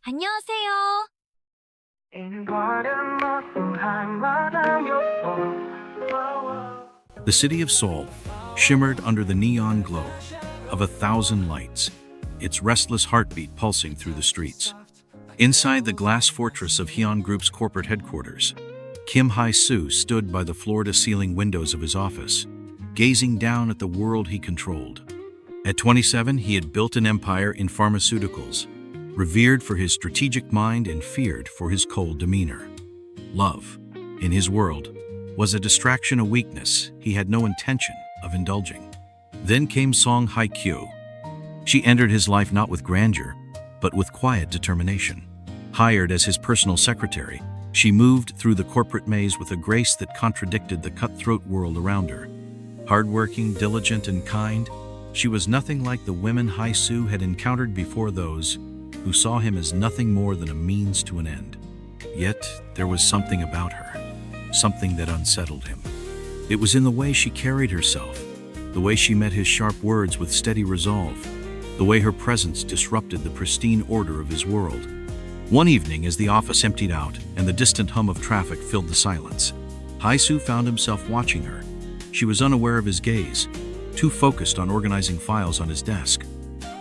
안녕하세요. The city of Seoul shimmered under the neon glow of 1,000 lights, its restless heartbeat pulsing through the streets. Inside the glass fortress of Hyun Group's corporate headquarters, Kim Hye-soo stood by the floor-to-ceiling windows of his office, gazing down at the world he controlled. At 27, he had built an empire in pharmaceuticals, revered for his strategic mind and feared for his cold demeanor. Love, in his world, was a distraction, a weakness he had no intention of indulging. Then came Song Hye-kyo. She entered his life not with grandeur, but with quiet determination. Hired as his personal secretary, she moved through the corporate maze with a grace that contradicted the cutthroat world around her. Hardworking, diligent, and kind, she was nothing like the women Hye-soo had encountered before, those who saw him as nothing more than a means to an end. Yet there was something about her, something that unsettled him. It was in the way she carried herself, the way she met his sharp words with steady resolve, the way her presence disrupted the pristine order of his world. One evening, as the office emptied out and the distant hum of traffic filled the silence, Hye-soo found himself watching her. She was unaware of his gaze, too focused on organizing files on his desk.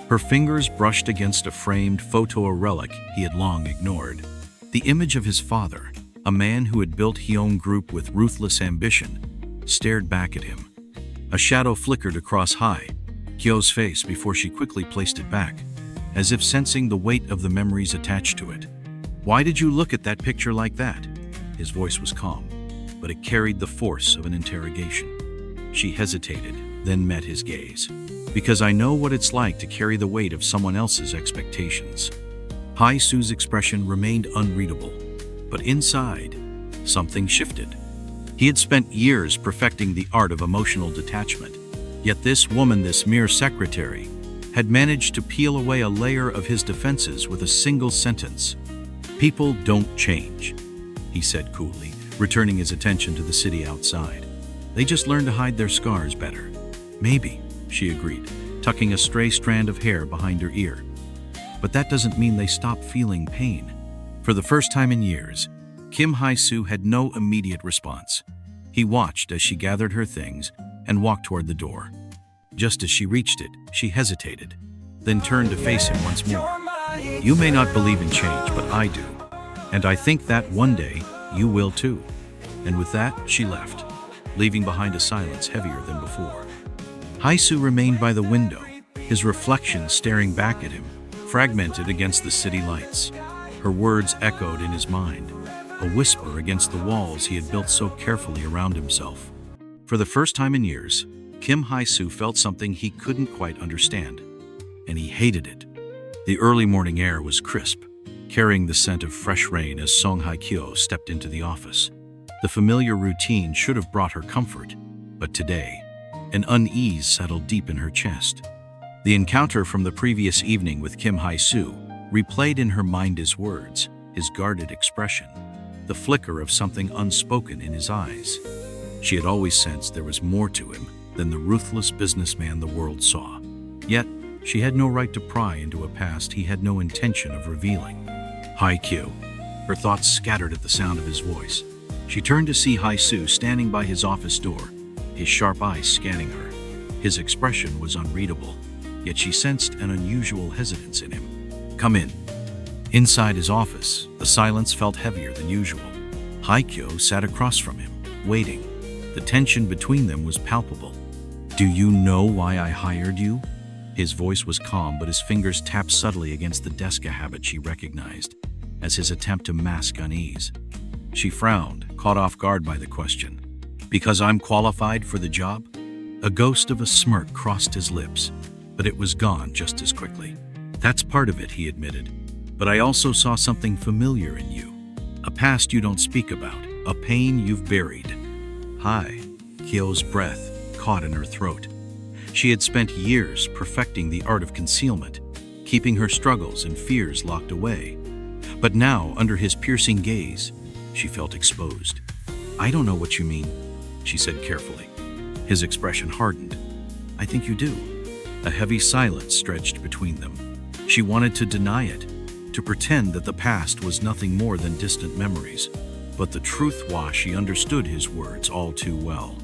Her fingers brushed against a framed photo, a relic he had long ignored. The image of his father, a man who had built Hyun Group with ruthless ambition, stared back at him. A shadow flickered across Hye-kyo's face before she quickly placed it back, as if sensing the weight of the memories attached to it. "Why did you look at that picture like that?" His voice was calm, but it carried the force of an interrogation. She hesitated, then met his gaze. "Because I know what it's like to carry the weight of someone else's expectations." Hye-soo's expression remained unreadable, but inside, something shifted. He had spent years perfecting the art of emotional detachment, yet this woman, this mere secretary, had managed to peel away a layer of his defenses with a single sentence. "People don't change," he said coolly, returning his attention to the city outside. "They just learn to hide their scars better." "Maybe," she agreed, tucking a stray strand of hair behind her ear. "But that doesn't mean they stop feeling pain." For the first time in years, Kim Hye-soo had no immediate response. He watched as she gathered her things and walked toward the door. Just as she reached it, she hesitated, then turned to face him once more. "You may not believe in change, but I do. And I think that one day you will too." And with that, she left, leaving behind a silence heavier than before. Hye-soo remained by the window, his reflection staring back at him, fragmented against the city lights. Her words echoed in his mind, a whisper against the walls he had built so carefully around himself. For the first time in years, Kim Hye-soo felt something he couldn't quite understand, and he hated it. The early morning air was crisp, carrying the scent of fresh rain as Song Hye-kyo stepped into the office. The familiar routine should have brought her comfort, but today, an unease settled deep in her chest. The encounter from the previous evening with Kim Hye-soo replayed in her mind his words, his guarded expression, the flicker of something unspoken in his eyes. She had always sensed there was more to him than the ruthless businessman the world saw. Yet, she had no right to pry into a past he had no intention of revealing. "Hye-kyo." Her thoughts scattered at the sound of his voice. She turned to see Hye-soo standing by his office door, his sharp eyes scanning her. His expression was unreadable, yet she sensed an unusual hesitance in him. "Come in." Inside his office, the silence felt heavier than usual. Hye-kyo sat across from him, waiting. The tension between them was palpable. "Do you know why I hired you?" His voice was calm, but his fingers tapped subtly against the desk, a habit she recognized as his attempt to mask unease. She frowned, caught off guard by the question. "Because I'm qualified for the job?" A ghost of a smirk crossed his lips, but it was gone just as quickly. "That's part of it," he admitted. "But I also saw something familiar in you. A past you don't speak about, a pain you've buried." Hye-kyo's breath caught in her throat. She had spent years perfecting the art of concealment, keeping her struggles and fears locked away. But now, under his piercing gaze, she felt exposed. "I don't know what you mean," she said carefully. His expression hardened. "I think you do." A heavy silence stretched between them. She wanted to deny it, to pretend that the past was nothing more than distant memories. But the truth was she understood his words all too well.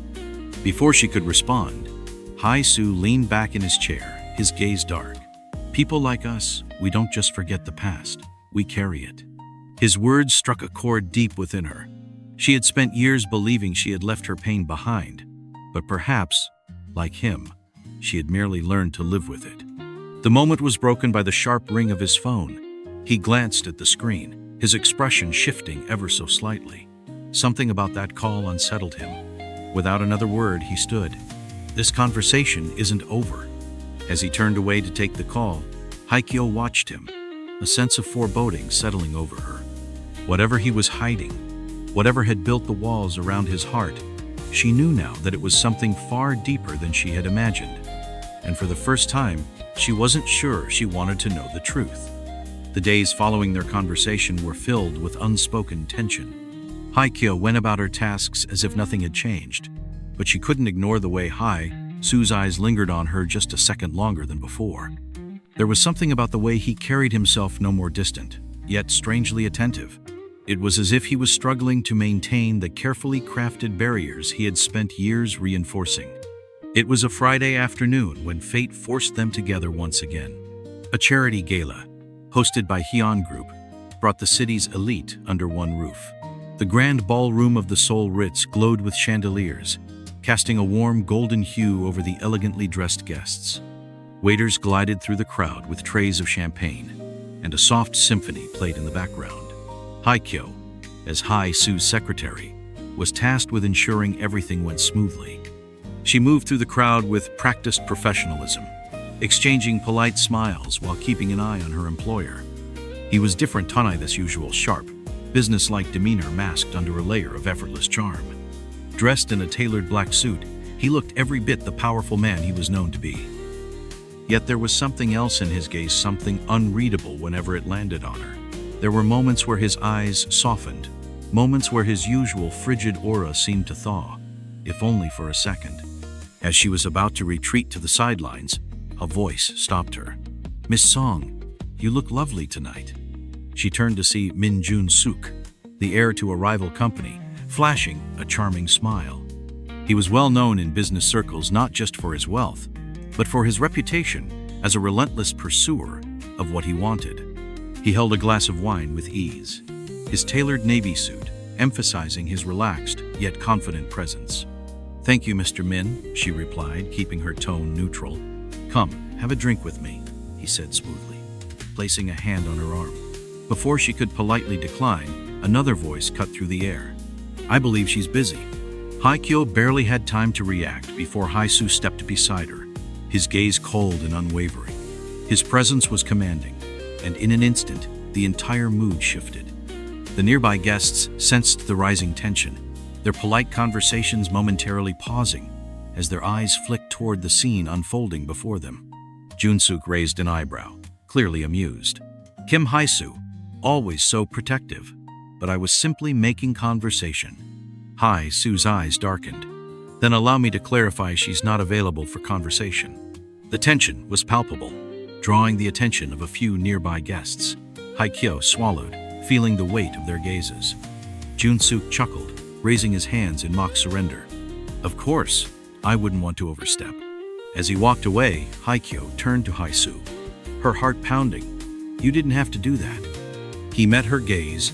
Before she could respond, Hye-soo leaned back in his chair, his gaze dark. People like us, we don't just forget the past, we carry it. His words struck a chord deep within her. She had spent years believing she had left her pain behind, but perhaps, like him, she had merely learned to live with it. The moment was broken by the sharp ring of his phone. He glanced at the screen, his expression shifting ever so slightly. Something about that call unsettled him. Without another word, he stood. This conversation isn't over. As he turned away to take the call, Hye-kyo watched him, a sense of foreboding settling over her. Whatever he was hiding, whatever had built the walls around his heart, she knew now that it was something far deeper than she had imagined. And for the first time, she wasn't sure she wanted to know the truth. The days following their conversation were filled with unspoken tension. Hye-kyo went about her tasks as if nothing had changed, but she couldn't ignore the way Hye-soo's eyes lingered on her just a second longer than before. There was something about the way he carried himself no more distant, yet strangely attentive. It was as if he was struggling to maintain the carefully crafted barriers he had spent years reinforcing. It was a Friday afternoon when fate forced them together once again. A charity gala, hosted by Hyun Group, brought the city's elite under one roof. The grand ballroom of the Seoul Ritz glowed with chandeliers, casting a warm golden hue over the elegantly dressed guests. Waiters glided through the crowd with trays of champagne, and a soft symphony played in the background. Hye-kyo, as Hye-soo's secretary, was tasked with ensuring everything went smoothly. She moved through the crowd with practiced professionalism, exchanging polite smiles while keeping an eye on her employer. He was different than this usual sharp, businesslike demeanor masked under a layer of effortless charm. Dressed in a tailored black suit, he looked every bit the powerful man he was known to be. Yet there was something else in his gaze, something unreadable whenever it landed on her. There were moments where his eyes softened, moments where his usual frigid aura seemed to thaw, if only for a second. As she was about to retreat to the sidelines, a voice stopped her. "Miss Song, you look lovely tonight." She turned to see Min Jun-suk, the heir to a rival company, flashing a charming smile. He was well known in business circles not just for his wealth, but for his reputation as a relentless pursuer of what he wanted. He held a glass of wine with ease, his tailored navy suit emphasizing his relaxed yet confident presence. "Thank you, Mr. Min," she replied, keeping her tone neutral. "Come, have a drink with me," he said smoothly, placing a hand on her arm. Before she could politely decline, another voice cut through the air. "I believe she's busy." Hye-kyo barely had time to react before Hye-soo stepped beside her, his gaze cold and unwavering. His presence was commanding, and in an instant, the entire mood shifted. The nearby guests sensed the rising tension, their polite conversations momentarily pausing as their eyes flicked toward the scene unfolding before them. Jun-suk raised an eyebrow, clearly amused. "Kim Hye-soo, always so protective, but I was simply making conversation." Hye-soo's eyes darkened. "Then allow me to clarify, she's not available for conversation." The tension was palpable, drawing the attention of a few nearby guests. Hye-kyo swallowed, feeling the weight of their gazes. Jun-suk chuckled, raising his hands in mock surrender. "Of course, I wouldn't want to overstep." As he walked away, Hye-kyo turned to Hye-soo, her heart pounding. "You didn't have to do that." He met her gaze,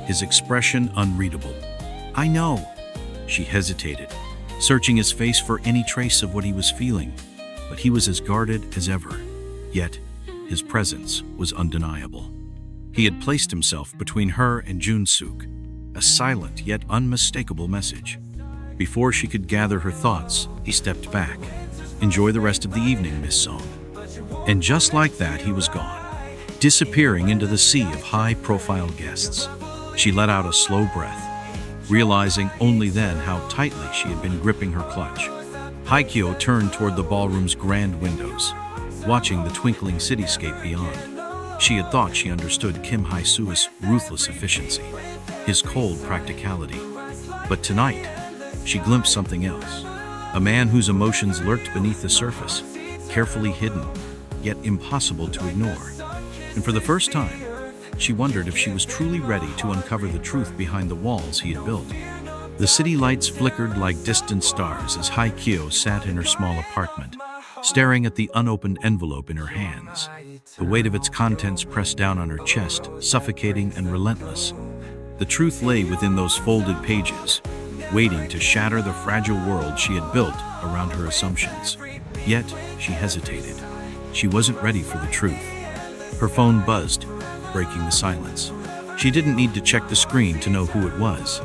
his expression unreadable. "I know." She hesitated, searching his face for any trace of what he was feeling, but he was as guarded as ever. Yet, his presence was undeniable. He had placed himself between her and Jun-suk, a silent yet unmistakable message. Before she could gather her thoughts, he stepped back. "Enjoy the rest of the evening, Miss Song." And just like that, he was gone, disappearing into the sea of high-profile guests. She let out a slow breath, realizing only then how tightly she had been gripping her clutch. Hye-kyo turned toward the ballroom's grand windows, watching the twinkling cityscape beyond. She had thought she understood Kim Hye-soo's ruthless efficiency, his cold practicality. But tonight, she glimpsed something else. A man whose emotions lurked beneath the surface, carefully hidden, yet impossible to ignore. And for the first time, she wondered if she was truly ready to uncover the truth behind the walls he had built. The city lights flickered like distant stars as Hye-kyo sat in her small apartment, staring at the unopened envelope in her hands. The weight of its contents pressed down on her chest, suffocating and relentless. The truth lay within those folded pages, waiting to shatter the fragile world she had built around her assumptions. Yet, she hesitated. She wasn't ready for the truth. Her phone buzzed, breaking the silence. She didn't need to check the screen to know who it was.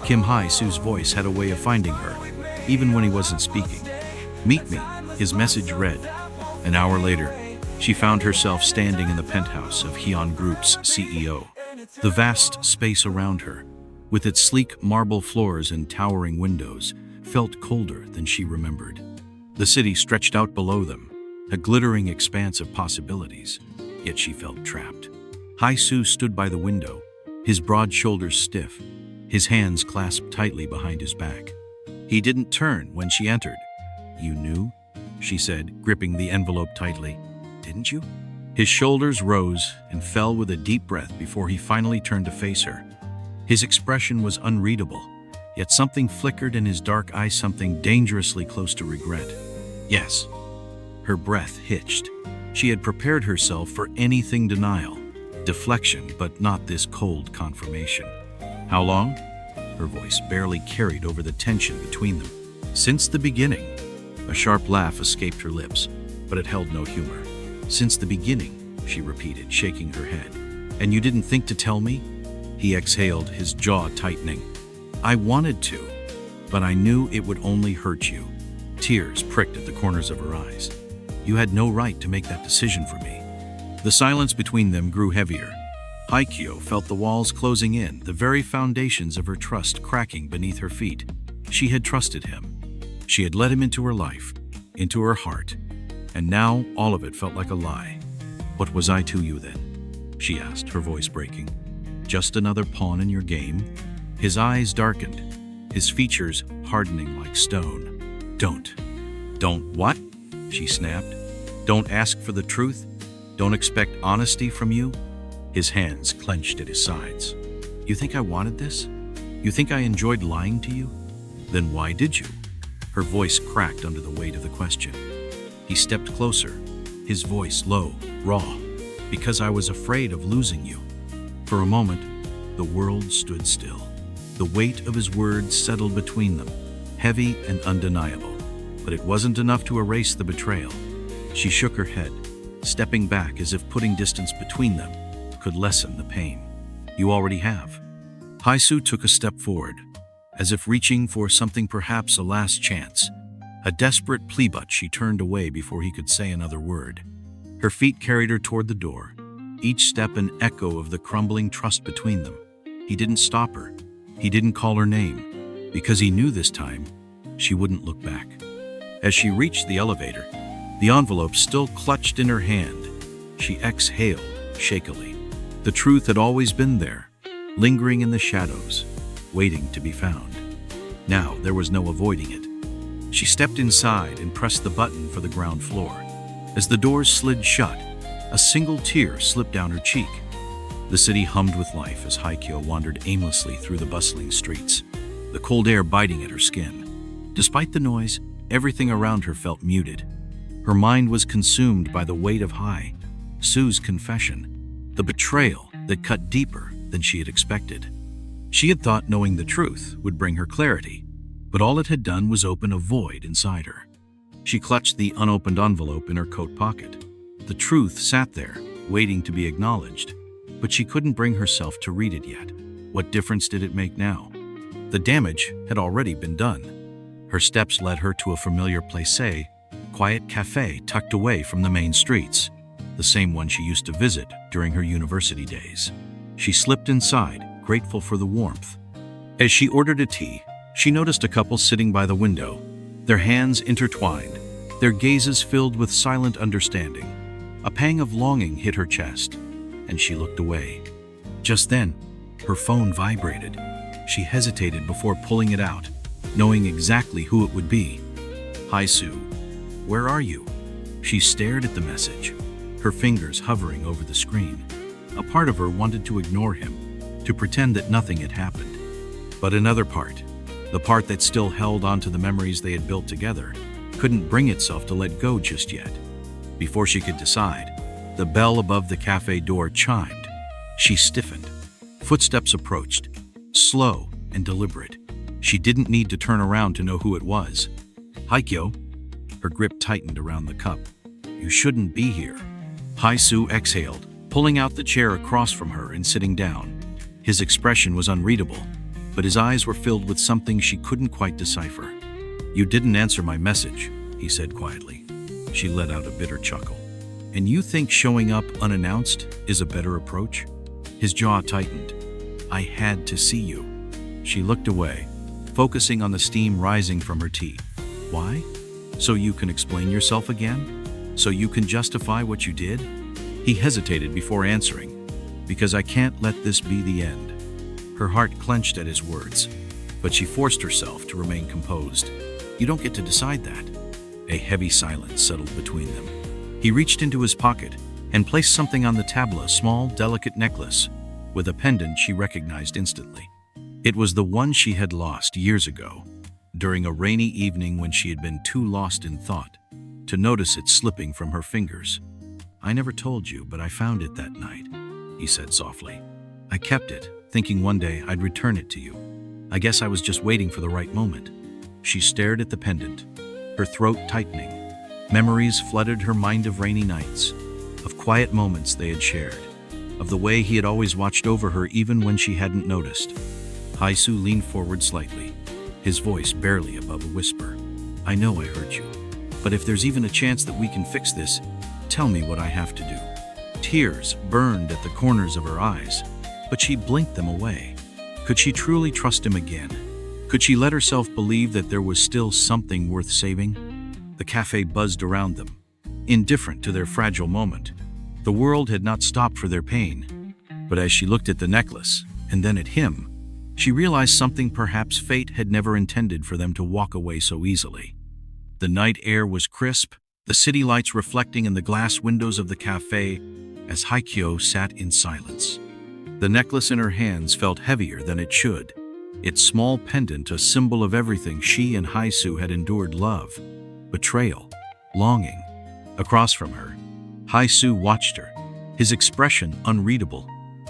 Kim Hae-soo's voice had a way of finding her, even when he wasn't speaking. "Meet me," his message read. An hour later, she found herself standing in the penthouse of Hyun Group's CEO. The vast space around her, with its sleek marble floors and towering windows, felt colder than she remembered. The city stretched out below them, a glittering expanse of possibilities, yet she felt trapped. Hae-soo stood by the window, his broad shoulders stiff, his hands clasped tightly behind his back. He didn't turn when she entered. "You knew?" she said, gripping the envelope tightly. "Didn't you?" His shoulders rose and fell with a deep breath before he finally turned to face her. His expression was unreadable, yet something flickered in his dark eyes, something dangerously close to regret. "Yes." Her breath hitched. She had prepared herself for anything: denial, deflection, but not this cold confirmation. "How long?" Her voice barely carried over the tension between them. "Since the beginning." A sharp laugh escaped her lips, but it held no humor. "Since the beginning," she repeated, shaking her head. "And you didn't think to tell me?" He exhaled, his jaw tightening. "I wanted to, but I knew it would only hurt you." Tears pricked at the corners of her eyes. "You had no right to make that decision for me." The silence between them grew heavier. Hye-kyo felt the walls closing in, the very foundations of her trust cracking beneath her feet. She had trusted him. She had let him into her life, into her heart, and now all of it felt like a lie. "What was I to you then?" she asked, her voice breaking. "Just another pawn in your game?" His eyes darkened, his features hardening like stone. Don't what?" she snapped. "Don't ask for the truth? Don't expect honesty from you?" His hands clenched at his sides. "You think I wanted this? You think I enjoyed lying to you? Then why did you?" Her voice cracked under the weight of the question. He stepped closer, his voice low, raw. "Because I was afraid of losing you." For a moment, the world stood still. The weight of his words settled between them, heavy and undeniable. But it wasn't enough to erase the betrayal. She shook her head, stepping back as if putting distance between them could lessen the pain. "You already have." Hae-soo took a step forward, as if reaching for something, perhaps a last chance. A desperate plea, but she turned away before he could say another word. Her feet carried her toward the door, each step an echo of the crumbling trust between them. He didn't stop her. He didn't call her name, because he knew this time she wouldn't look back. As she reached the elevator, the envelope still clutched in her hand, she exhaled shakily. The truth had always been there, lingering in the shadows, waiting to be found. Now there was no avoiding it. She stepped inside and pressed the button for the ground floor. As the doors slid shut, a single tear slipped down her cheek. The city hummed with life as Hye-kyo wandered aimlessly through the bustling streets, the cold air biting at her skin. Despite the noise, everything around her felt muted. Her mind was consumed by the weight of Hae-soo's confession, the betrayal that cut deeper than she had expected. She had thought knowing the truth would bring her clarity, but all it had done was open a void inside her. She clutched the unopened envelope in her coat pocket. The truth sat there, waiting to be acknowledged, but she couldn't bring herself to read it yet. What difference did it make now? The damage had already been done. Her steps led her to a familiar place, a quiet cafe tucked away from the main streets, the same one she used to visit during her university days. She slipped inside, grateful for the warmth. As she ordered a tea, she noticed a couple sitting by the window, their hands intertwined, their gazes filled with silent understanding. A pang of longing hit her chest, and she looked away. Just then, her phone vibrated. She hesitated before pulling it out, knowing exactly who it would be. "Hae-soo, where are you?" She stared at the message, her fingers hovering over the screen. A part of her wanted to ignore him, to pretend that nothing had happened. But another part, the part that still held onto the memories they had built together, couldn't bring itself to let go just yet. Before she could decide, the bell above the cafe door chimed. She stiffened. Footsteps approached, slow and deliberate. She didn't need to turn around to know who it was. Hye-kyo. Her grip tightened around the cup. You shouldn't be here. Hye-soo exhaled, pulling out the chair across from her and sitting down. His expression was unreadable, but his eyes were filled with something she couldn't quite decipher. You didn't answer my message, he said quietly. She let out a bitter chuckle. And you think showing up unannounced is a better approach? His jaw tightened. I had to see you. She looked away, focusing on the steam rising from her tea. Why? So you can explain yourself again? So you can justify what you did? He hesitated before answering. Because I can't let this be the end. Her heart clenched at his words, but she forced herself to remain composed. You don't get to decide that. A heavy silence settled between them. He reached into his pocket and placed something on the table, a small, delicate necklace with a pendant she recognized instantly. It was the one she had lost years ago, during a rainy evening when she had been too lost in thought to notice it slipping from her fingers. I never told you, but I found it that night, he said softly. I kept it, thinking one day I'd return it to you. I guess I was just waiting for the right moment. She stared at the pendant, her throat tightening. Memories flooded her mind of rainy nights, of quiet moments they had shared, of the way he had always watched over her even when she hadn't noticed. Hye-soo leaned forward slightly, his voice barely above a whisper. I know I hurt you, but if there's even a chance that we can fix this, tell me what I have to do. Tears burned at the corners of her eyes, but she blinked them away. Could she truly trust him again? Could she let herself believe that there was still something worth saving? The cafe buzzed around them, indifferent to their fragile moment. The world had not stopped for their pain. But as she looked at the necklace, and then at him, she realized something perhaps fate had never intended for them to walk away so easily. The night air was crisp, the city lights reflecting in the glass windows of the cafe as Hye-kyo sat in silence. The necklace in her hands felt heavier than it should, its small pendant a symbol of everything she and Hye-soo had endured: love, betrayal, longing. Across from her, Hye-soo watched her, his expression unreadable,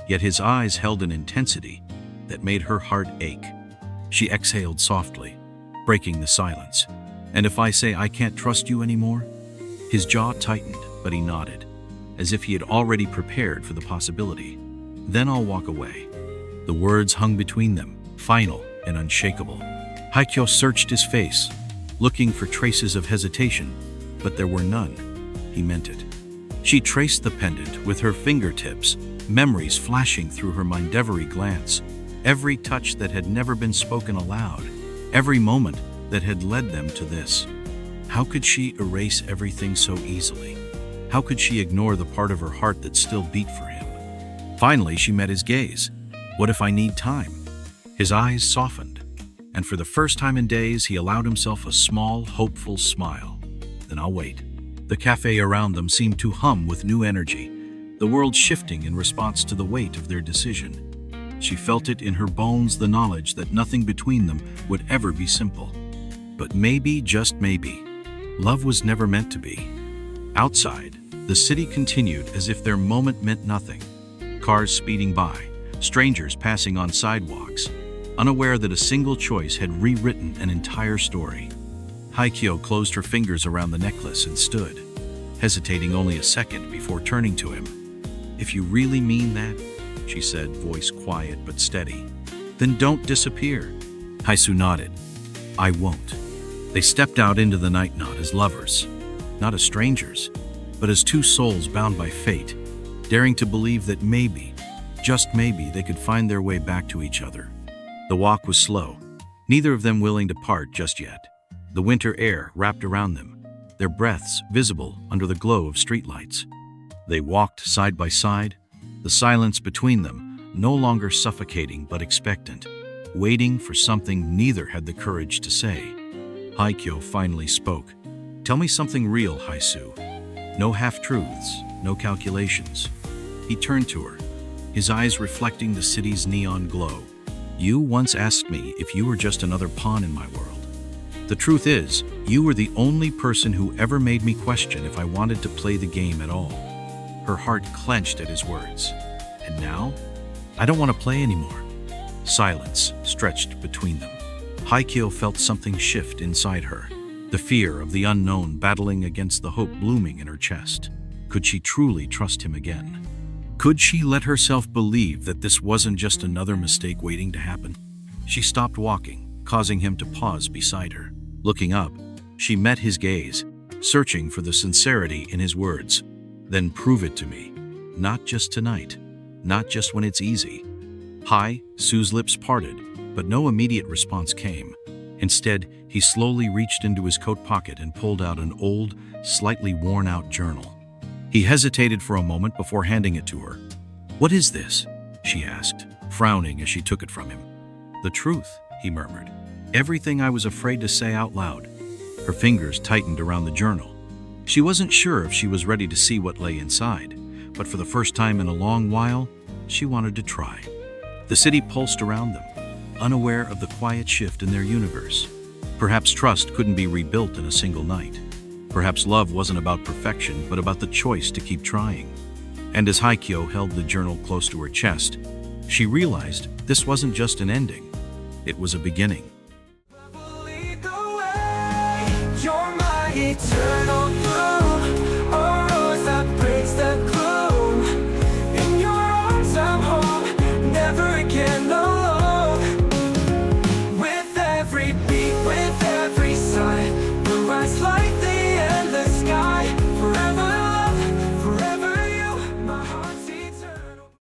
yet his eyes held an intensity that made her heart ache. She exhaled softly, breaking the silence. And if I say I can't trust you anymore? His jaw tightened, but he nodded, as if he had already prepared for the possibility. Then I'll walk away. The words hung between them, final and unshakable. Hye-kyo searched his face, looking for traces of hesitation, but there were none. He meant it. She traced the pendant with her fingertips, memories flashing through her mind every glance, every touch that had never been spoken aloud, every moment that had led them to this. How could she erase everything so easily? How could she ignore the part of her heart that still beat for him? Finally, she met his gaze. What if I need time? His eyes softened, and for the first time in days, he allowed himself a small, hopeful smile. Then I'll wait. The cafe around them seemed to hum with new energy, the world shifting in response to the weight of their decision. She felt it in her bones, the knowledge that nothing between them would ever be simple. But maybe, just maybe, love was never meant to be. Outside, the city continued as if their moment meant nothing. Cars speeding by, strangers passing on sidewalks, unaware that a single choice had rewritten an entire story. Hye-kyo closed her fingers around the necklace and stood, hesitating only a second before turning to him. If you really mean that, she said, voice quiet but steady, then don't disappear. Hye-soo nodded. I won't. They stepped out into the night not as lovers, not as strangers, but as two souls bound by fate, daring to believe that maybe, just maybe, they could find their way back to each other. The walk was slow, neither of them willing to part just yet. The winter air wrapped around them, their breaths visible under the glow of streetlights. They walked side by side, the silence between them no longer suffocating but expectant, waiting for something neither had the courage to say. Hye-kyo finally spoke. Tell me something real, Hye-soo. No half-truths, no calculations. He turned to her, his eyes reflecting the city's neon glow. You once asked me if you were just another pawn in my world. The truth is, you were the only person who ever made me question if I wanted to play the game at all. Her heart clenched at his words. And now? I don't want to play anymore. Silence stretched between them. Hye-kyo felt something shift inside her, the fear of the unknown battling against the hope blooming in her chest. Could she truly trust him again? Could she let herself believe that this wasn't just another mistake waiting to happen? She stopped walking, causing him to pause beside her. Looking up, she met his gaze, searching for the sincerity in his words. Then prove it to me. Not just tonight. Not just when it's easy. Su's lips parted, but no immediate response came. Instead, he slowly reached into his coat pocket and pulled out an old, slightly worn-out journal. He hesitated for a moment before handing it to her. "What is this?" she asked, frowning as she took it from him. "The truth," he murmured. "Everything I was afraid to say out loud." Her fingers tightened around the journal. She wasn't sure if she was ready to see what lay inside, but for the first time in a long while, she wanted to try. The city pulsed around them, unaware of the quiet shift in their universe. Perhaps trust couldn't be rebuilt in a single night. Perhaps love wasn't about perfection, but about the choice to keep trying. And as Hye-kyo held the journal close to her chest, she realized this wasn't just an ending. It was a beginning. You're my eternal